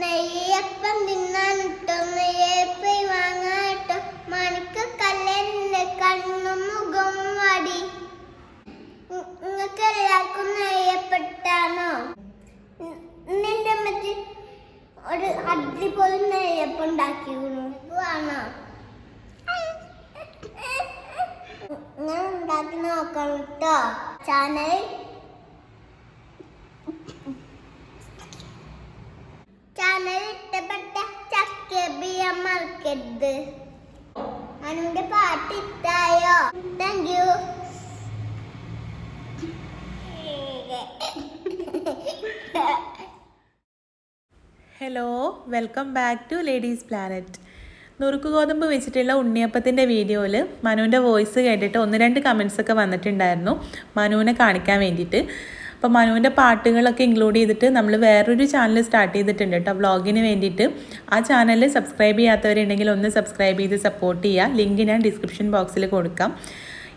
നെയ്യപ്പം തിന്നാനിട്ടോ നെയ്യപ്പം വാങ്ങാനിട്ടോ മണിക്ക് കല്ലിന്റെ കണ്ണും മുഖം വാടി. നിങ്ങൾക്ക് എല്ലാവർക്കും നെയ്യപ്പെട്ടാണോ? നിന്റെ മറ്റേ ഒരു അടിപൊളി നെയ്യപ്പം ഉണ്ടാക്കിയിരുന്നു ആണോ? ഞാൻ ഉണ്ടാക്കി നോക്കണം കേട്ടോ. ചാനൽ ഇഷ്ടപ്പെട്ട സബ്സ്ക്രൈബ് മറക്കരുത്. അനുവിന്റെ പാട്ട് ഇഷ്ടായോ? Thank you. Hello, welcome back to ladies planet. നുറുക്ക് ഗോതമ്പ് വെച്ചിട്ടുള്ള ഉണ്ണിയപ്പത്തിൻ്റെ വീഡിയോയിൽ മനുവിൻ്റെ വോയിസ് കേട്ടിട്ട് 1-2 കമൻസൊക്കെ വന്നിട്ടുണ്ടായിരുന്നു മനുവിനെ കാണിക്കാൻ വേണ്ടിയിട്ട്. അപ്പോൾ മനുവിൻ്റെ പാട്ടുകളൊക്കെ ഇൻക്ലൂഡ് ചെയ്തിട്ട് നമ്മൾ വേറൊരു ചാനൽ സ്റ്റാർട്ട് ചെയ്തിട്ടുണ്ട് കേട്ടോ, വ്ളോഗിന് വേണ്ടിയിട്ട്. ആ ചാനൽ സബ്സ്ക്രൈബ് ചെയ്യാത്തവരുണ്ടെങ്കിൽ ഒന്ന് സബ്സ്ക്രൈബ് ചെയ്ത് സപ്പോർട്ട് ചെയ്യുക. ലിങ്ക് ഞാൻ ഡിസ്ക്രിപ്ഷൻ ബോക്സിൽ കൊടുക്കാം.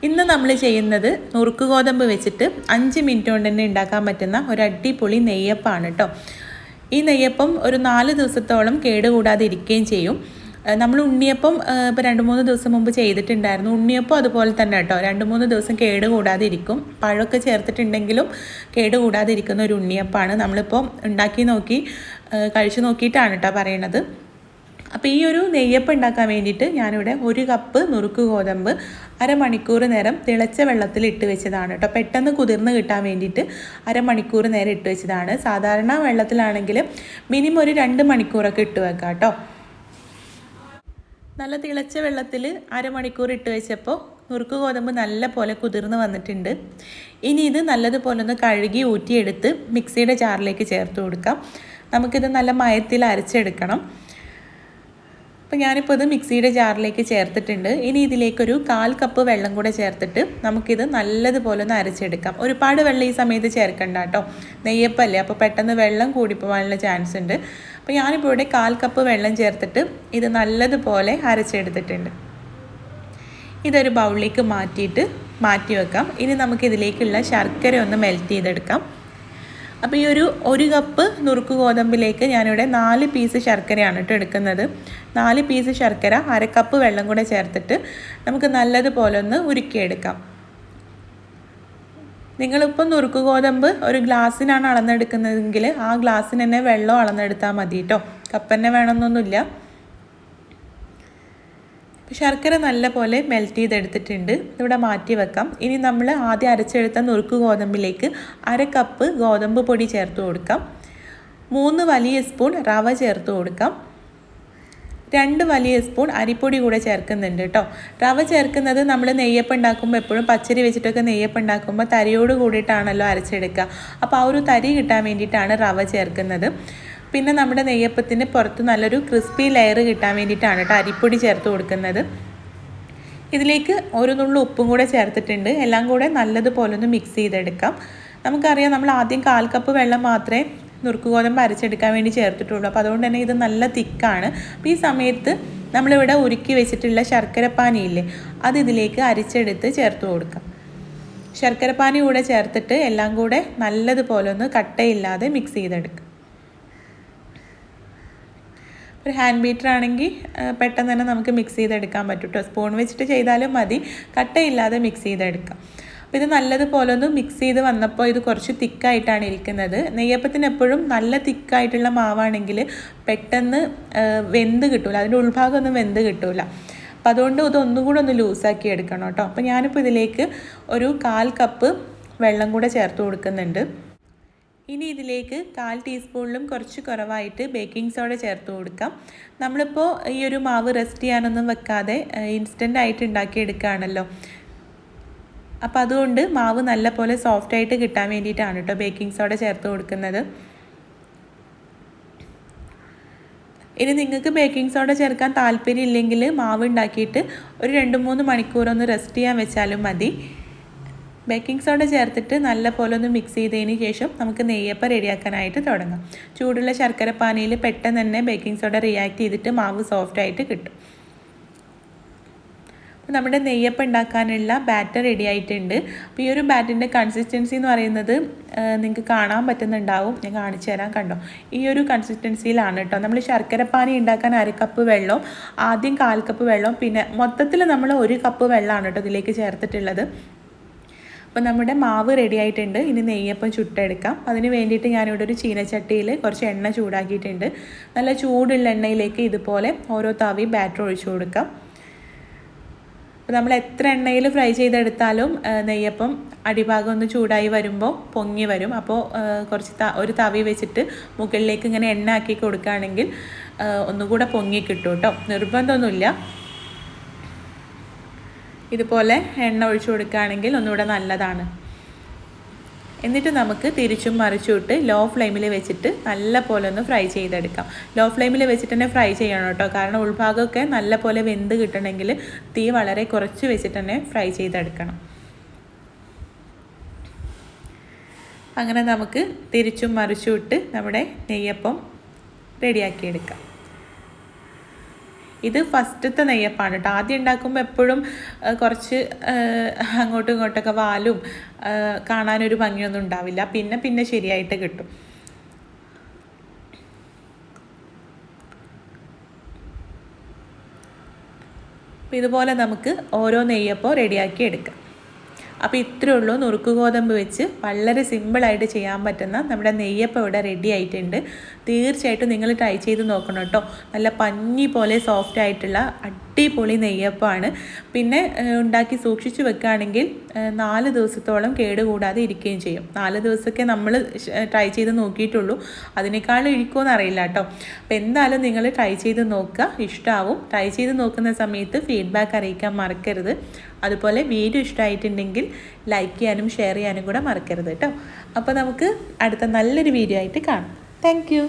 ഇന്ന് നമ്മൾ ചെയ്യുന്നത് നുറുക്ക് ഗോതമ്പ് വെച്ചിട്ട് 5 മിനിറ്റ് കൊണ്ട് തന്നെ ഉണ്ടാക്കാൻ പറ്റുന്ന ഒരു അടിപൊളി നെയ്യപ്പമാണ് കേട്ടോ. ഈ നെയ്യപ്പം ഒരു 4 ദിവസത്തോളം കേടുകൂടാതെ ഇരിക്കുകയും ചെയ്യും. നമ്മൾ ഉണ്ണിയപ്പം ഇപ്പോൾ 2-3 ദിവസം മുമ്പ് ചെയ്തിട്ടുണ്ടായിരുന്നു. ഉണ്ണിയപ്പം അതുപോലെ തന്നെ കേട്ടോ, 2-3 ദിവസം കേടുകൂടാതെ ഇരിക്കും. പഴമൊക്കെ ചേർത്തിട്ടുണ്ടെങ്കിലും കേടുകൂടാതെ ഇരിക്കുന്ന ഒരു ഉണ്ണിയപ്പമാണ്. നമ്മളിപ്പോൾ ഉണ്ടാക്കി നോക്കി കഴിച്ചു നോക്കിയിട്ടാണ് കേട്ടോ പറയണത്. അപ്പോൾ ഈ ഒരു നെയ്യപ്പം ഉണ്ടാക്കാൻ വേണ്ടിയിട്ട് ഞാനിവിടെ 1 കപ്പ് നുറുക്ക് ഗോതമ്പ് അരമണിക്കൂർ നേരം തിളച്ച വെള്ളത്തിൽ ഇട്ട് വെച്ചതാണ് കേട്ടോ. പെട്ടെന്ന് കുതിർന്ന് കിട്ടാൻ വേണ്ടിയിട്ട് അരമണിക്കൂർ നേരം ഇട്ട് വെച്ചതാണ്. സാധാരണ വെള്ളത്തിലാണെങ്കിൽ മിനിമം ഒരു 2 മണിക്കൂറൊക്കെ ഇട്ട് വെക്കാം കേട്ടോ. നല്ല തിളച്ച വെള്ളത്തിൽ അരമണിക്കൂർ ഇട്ട് വെച്ചപ്പോൾ നുറുക്ക് ഗോതമ്പ് നല്ല പോലെ കുതിർന്ന് വന്നിട്ടുണ്ട്. ഇനി ഇത് നല്ലതുപോലെ ഒന്ന് കഴുകി ഊറ്റിയെടുത്ത് മിക്സിയുടെ ജാറിലേക്ക് ചേർത്ത് കൊടുക്കാം. നമുക്കിത് നല്ല മയത്തിൽ അരച്ചെടുക്കണം. അപ്പോൾ ഞാനിപ്പോൾ ഇത് മിക്സിയുടെ ജാറിലേക്ക് ചേർത്തിട്ടുണ്ട്. ഇനി ഇതിലേക്കൊരു 1/4 കപ്പ് വെള്ളം കൂടെ ചേർത്തിട്ട് നമുക്കിത് നല്ലതുപോലെ ഒന്ന് അരച്ചെടുക്കാം. ഒരുപാട് വെള്ളം ഈ സമയത്ത് ചേർക്കണ്ട കേട്ടോ, നെയ്യപ്പല്ലേ, അപ്പോൾ പെട്ടെന്ന് വെള്ളം കൂടിപ്പോവാനുള്ള ചാൻസ് ഉണ്ട്. അപ്പോൾ ഞാനിപ്പോൾ ഇവിടെ 1/4 കപ്പ് വെള്ളം ചേർത്തിട്ട് ഇത് നല്ലതുപോലെ അരച്ചെടുത്തിട്ടുണ്ട്. ഇതൊരു ബൗളിലേക്ക് മാറ്റി വെക്കാം. ഇനി നമുക്കിതിലേക്കുള്ള ശർക്കര ഒന്ന് മെൽറ്റ് ചെയ്തെടുക്കാം. അപ്പോൾ ഈ 1 കപ്പ് നുറുക്ക് ഗോതമ്പിലേക്ക് ഞാനിവിടെ 4 പീസ് ശർക്കരയാണ് കേട്ടോ എടുക്കുന്നത്. 4 പീസ് ശർക്കര 1/2 കപ്പ് വെള്ളം കൂടെ ചേർത്തിട്ട് നമുക്ക് നല്ലതുപോലെ ഒന്ന് ഉരുക്കിയെടുക്കാം. നിങ്ങളിപ്പോൾ നുറുക്ക് ഗോതമ്പ് ഒരു ഗ്ലാസ്സിനാണ് അളന്നെടുക്കുന്നതെങ്കിൽ ആ ഗ്ലാസ്സിന് തന്നെ വെള്ളം അളന്നെടുത്താൽ മതി കേട്ടോ, കപ്പ് തന്നെ വേണമെന്നൊന്നുമില്ല. ശർക്കര നല്ല പോലെ മെൽറ്റ് ചെയ്തെടുത്തിട്ടുണ്ട്. ഇവിടെ മാറ്റി വെക്കാം. ഇനി നമ്മൾ ആദ്യം അരച്ചെടുത്ത നുറുക്ക് ഗോതമ്പിലേക്ക് 1/2 കപ്പ് ഗോതമ്പ് പൊടി ചേർത്ത് കൊടുക്കാം. 3 വലിയ സ്പൂൺ റവ ചേർത്ത് കൊടുക്കാം. 2 വലിയ സ്പൂൺ അരിപ്പൊടി കൂടെ ചേർക്കുന്നുണ്ട് കേട്ടോ. റവ ചേർക്കുന്നത് നമ്മൾ നെയ്യപ്പം ഉണ്ടാക്കുമ്പോൾ എപ്പോഴും പച്ചരി വെച്ചിട്ടൊക്കെ നെയ്യപ്പം ഉണ്ടാക്കുമ്പോൾ തരിയോട് കൂടിയിട്ടാണല്ലോ അരച്ചെടുക്കുക. അപ്പോൾ ആ ഒരു തരി കിട്ടാൻ വേണ്ടിയിട്ടാണ് റവ ചേർക്കുന്നത്. പിന്നെ നമ്മുടെ നെയ്യപ്പത്തിന് പുറത്ത് നല്ലൊരു ക്രിസ്പി ലെയർ കിട്ടാൻ വേണ്ടിയിട്ടാണ് കേട്ടോ അരിപ്പൊടി ചേർത്ത് കൊടുക്കുന്നത്. ഇതിലേക്ക് 1 നുള്ളു ഉപ്പും കൂടെ ചേർത്തിട്ടുണ്ട്. എല്ലാം കൂടെ നല്ലതുപോലെ ഒന്ന് മിക്സ് ചെയ്തെടുക്കാം. നമുക്കറിയാം നമ്മൾ ആദ്യം 1/4 കപ്പ് വെള്ളം മാത്രമേ നുറുക്ക് ഗോതമ്പ് അരച്ചെടുക്കാൻ വേണ്ടി ചേർത്തിട്ടുള്ളൂ. അപ്പോൾ അതുകൊണ്ട് തന്നെ ഇത് നല്ല തിക്കാണ്. അപ്പോൾ ഈ സമയത്ത് നമ്മളിവിടെ ഉരുക്കി വെച്ചിട്ടുള്ള ശർക്കരപ്പാനിയില്ലേ, അത് ഇതിലേക്ക് അരിച്ചെടുത്ത് ചേർത്ത് കൊടുക്കാം. ശർക്കരപ്പാനി കൂടെ ചേർത്തിട്ട് എല്ലാം കൂടെ നല്ലതുപോലെ ഒന്ന് കട്ടയില്ലാതെ മിക്സ് ചെയ്തെടുക്കാം. ഒരു ഹാൻഡ് ബീറ്റർ ആണെങ്കിൽ പെട്ടെന്ന് തന്നെ നമുക്ക് മിക്സ് ചെയ്തെടുക്കാൻ പറ്റും കേട്ടോ. സ്പൂൺ വെച്ചിട്ട് ചെയ്താലും മതി, കട്ടയില്ലാതെ മിക്സ് ചെയ്തെടുക്കാം. അപ്പോൾ ഇത് നല്ലതുപോലെ ഒന്ന് മിക്സ് ചെയ്ത് വന്നപ്പോൾ ഇത് കുറച്ച് തിക്കായിട്ടാണ് ഇരിക്കുന്നത്. നെയ്യപ്പത്തിന് എപ്പോഴും നല്ല തിക്കായിട്ടുള്ള മാവാണെങ്കിൽ പെട്ടെന്ന് വെന്ത് കിട്ടില്ല, അതിൻ്റെ ഉൾഭാഗമൊന്നും വെന്ത് കിട്ടില്ല. അപ്പോൾ അതുകൊണ്ട് ഇതൊന്നും കൂടെ ഒന്ന് ലൂസാക്കി എടുക്കണം കേട്ടോ. അപ്പോൾ ഞാനിപ്പോൾ ഇതിലേക്ക് ഒരു 1/4 കപ്പ് വെള്ളം കൂടെ ചേർത്ത് കൊടുക്കുന്നുണ്ട്. ഇനി ഇതിലേക്ക് 1/4 ടീസ്പൂണിലും കുറച്ച് കുറവായിട്ട് ബേക്കിംഗ് സോഡ ചേർത്ത് കൊടുക്കാം. നമ്മളിപ്പോൾ ഈ ഒരു മാവ് റെസ്റ്റ് ചെയ്യാനൊന്നും വെക്കാതെ ഇൻസ്റ്റൻ്റ് ആയിട്ട് ഉണ്ടാക്കിയെടുക്കുകയാണല്ലോ. അപ്പോൾ അതുകൊണ്ട് മാവ് നല്ല പോലെ സോഫ്റ്റായിട്ട് കിട്ടാൻ വേണ്ടിയിട്ടാണ് കേട്ടോ ബേക്കിംഗ് സോഡ ചേർത്ത് കൊടുക്കുന്നത്. ഇനി നിങ്ങൾക്ക് ബേക്കിംഗ് സോഡ ചേർക്കാൻ താല്പര്യം ഇല്ലെങ്കിൽ മാവ് ഉണ്ടാക്കിയിട്ട് ഒരു 2-3 മണിക്കൂറൊന്ന് റെസ്റ്റ് ചെയ്യാൻ വെച്ചാലും മതി. ബേക്കിംഗ് സോഡ ചേർത്തിട്ട് നല്ല പോലെ ഒന്ന് മിക്സ് ചെയ്തതിന് ശേഷം നമുക്ക് നെയ്യപ്പം റെഡിയാക്കാനായിട്ട് തുടങ്ങാം. ചൂടുള്ള ശർക്കരപ്പാനിയിൽ പെട്ടെന്ന് തന്നെ ബേക്കിംഗ് സോഡ റിയാക്ട് ചെയ്തിട്ട് മാവ് സോഫ്റ്റായിട്ട് കിട്ടും. നമ്മുടെ നെയ്യപ്പം ഉണ്ടാക്കാനുള്ള ബാറ്റർ റെഡി ആയിട്ടുണ്ട്. അപ്പോൾ ഈ ഒരു ബാറ്ററിൻ്റെ കൺസിസ്റ്റൻസി എന്ന് പറയുന്നത് നിങ്ങൾക്ക് കാണാൻ പറ്റുന്നുണ്ടാവും. ഞാൻ കാണിച്ചു തരാം, കണ്ടോ, ഈ ഒരു കൺസിസ്റ്റൻസിയിലാണ് കേട്ടോ. നമ്മൾ ശർക്കരപ്പാനി ഉണ്ടാക്കാൻ 1/2 കപ്പ് വെള്ളം, ആദ്യം 1/4 കപ്പ് വെള്ളം, പിന്നെ മൊത്തത്തിൽ നമ്മൾ 1 കപ്പ് വെള്ളമാണ് കേട്ടോ ഇതിലേക്ക് ചേർത്തിട്ടുള്ളത്. അപ്പോൾ നമ്മുടെ മാവ് റെഡി ആയിട്ടുണ്ട്. ഇനി നെയ്യപ്പം ചുട്ടെടുക്കാം. അതിന് വേണ്ടിയിട്ട് ഞാനിവിടെ ഒരു ചീനച്ചട്ടിയിൽ കുറച്ച് എണ്ണ ചൂടാക്കിയിട്ടുണ്ട്. നല്ല ചൂടുള്ള എണ്ണയിലേക്ക് ഇതുപോലെ ഓരോ തവി ബാറ്റർ ഒഴിച്ചു കൊടുക്കാം. അപ്പോൾ നമ്മൾ എത്ര എണ്ണയിൽ ഫ്രൈ ചെയ്തെടുത്താലും നെയ്യപ്പം അടിഭാഗം ഒന്ന് ചൂടായി വരുമ്പോൾ പൊങ്ങി വരും. അപ്പോൾ ഒരു തവി വെച്ചിട്ട് മുകളിലേക്ക് ഇങ്ങനെ എണ്ണ ആക്കി കൊടുക്കുകയാണെങ്കിൽ ഒന്നുകൂടെ പൊങ്ങി കിട്ടും കേട്ടോ. നിർബന്ധമൊന്നുമില്ല. ഇതുപോലെ എണ്ണ ഒഴിച്ചു കൊടുക്കുകയാണെങ്കിൽ ഒന്നുകൂടെ നല്ലതാണ്. എന്നിട്ട് നമുക്ക് തിരിച്ചും മറിച്ചും ഇട്ട് ലോ ഫ്ലെയിമിൽ വെച്ചിട്ട് നല്ല പോലെ ഒന്ന് ഫ്രൈ ചെയ്തെടുക്കാം. ലോ ഫ്ലെയിമിൽ വെച്ചിട്ട് തന്നെ ഫ്രൈ ചെയ്യണം കേട്ടോ. കാരണം ഉൾഭാഗമൊക്കെ നല്ല പോലെ വെന്ത് കിട്ടണമെങ്കിൽ തീ വളരെ കുറച്ച് വെച്ചിട്ട് തന്നെ ഫ്രൈ ചെയ്തെടുക്കണം. അങ്ങനെ നമുക്ക് തിരിച്ചും മറിച്ചും ഇട്ട് നമ്മുടെ നെയ്യപ്പം റെഡിയാക്കിയെടുക്കാം. ഇത് ഫസ്റ്റത്തെ നെയ്യപ്പാണ് കേട്ടോ. ആദ്യം ഉണ്ടാക്കുമ്പോൾ എപ്പോഴും കുറച്ച് അങ്ങോട്ടും ഇങ്ങോട്ടൊക്കെ വാലും കാണാനൊരു ഭംഗിയൊന്നും ഉണ്ടാവില്ല. പിന്നെ ശരിയായിട്ട് കിട്ടും. അപ്പോൾ ഇതുപോലെ നമുക്ക് ഓരോ നെയ്യപ്പം റെഡിയാക്കി എടുക്കാം. അപ്പോൾ ഇത്രയേ ഉള്ളൂ. നുറുക്ക് ഗോതമ്പ് വെച്ച് വളരെ സിമ്പിളായിട്ട് ചെയ്യാൻ പറ്റുന്ന നമ്മുടെ നെയ്യപ്പം ഇവിടെ റെഡി ആയിട്ടുണ്ട്. തീർച്ചയായിട്ടും നിങ്ങൾ ട്രൈ ചെയ്ത് നോക്കണം കേട്ടോ. നല്ല പഞ്ഞി പോലെ സോഫ്റ്റ് ആയിട്ടുള്ള അടിപൊളി നെയ്യപ്പമാണ്. പിന്നെ ഉണ്ടാക്കി സൂക്ഷിച്ച് വെക്കുകയാണെങ്കിൽ 4 ദിവസത്തോളം കേടുകൂടാതെ ഇരിക്കുകയും ചെയ്യും. 4 ദിവസമൊക്കെ നമ്മൾ ട്രൈ ചെയ്ത് നോക്കിയിട്ടുള്ളൂ. അതിനേക്കാളും ഇരിക്കുമെന്ന് അറിയില്ല കേട്ടോ. അപ്പോൾ എന്തായാലും നിങ്ങൾ ട്രൈ ചെയ്ത് നോക്കുക, ഇഷ്ടമാവും. ട്രൈ ചെയ്ത് നോക്കുന്ന സമയത്ത് ഫീഡ്ബാക്ക് അറിയിക്കാൻ മറക്കരുത്. അതുപോലെ വീഡിയോ ഇഷ്ടമായിട്ടുണ്ടെങ്കിൽ ലൈക്ക് ചെയ്യാനും ഷെയർ ചെയ്യാനും കൂടെ മറക്കരുത് കേട്ടോ. അപ്പോൾ നമുക്ക് അടുത്ത നല്ലൊരു വീഡിയോ ആയിട്ട് കാണാം. Thank you.